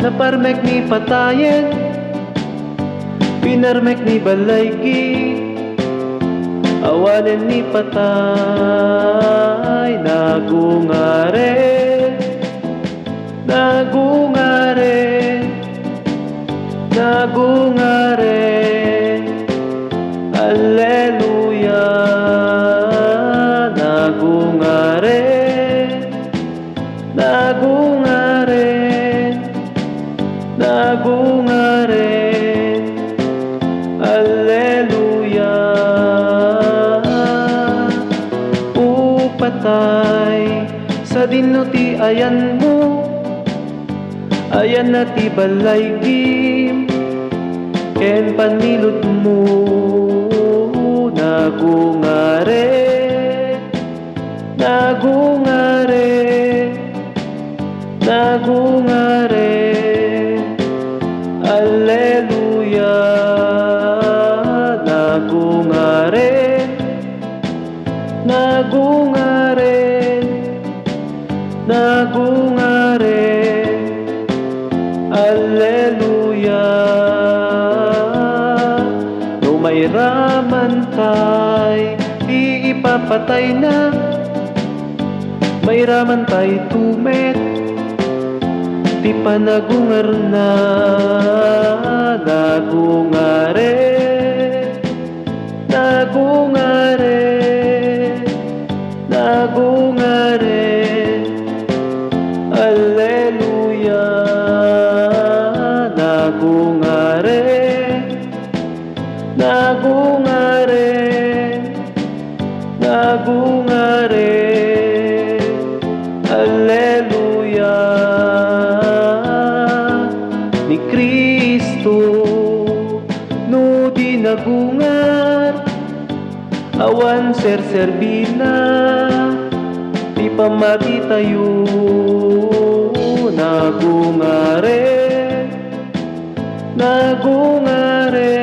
Naparmek ni patayen, pinarmek ni balaygi, awanen ni patay. Nagungare, nagungare, nagungare, Alleluia. Nagungare, nagungare, nagungare, Alleluia. Upatay sa dinuti ayan mo, ayan na ti balaygi, ken panilot mo. Nagungare, nagungare, nagungare, Alleluia. Nagungare, nagungare, nagungare, Alleluia. No mayraman tay, di ipapatay na, mayraman tay tumet, di pa nagungar na. Nagungare, nagungare, nagungare, Alleluia. Nagungare, nagungare, nagungare, Alleluia. Ni Kristo no di nagungar, awan serserbina, di pamati tayo. Nagungare, nagungare,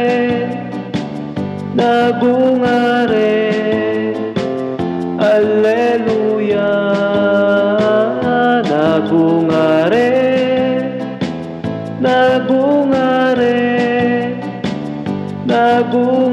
nagungare, Alleluia. Nagungare, nagungare, nagungare,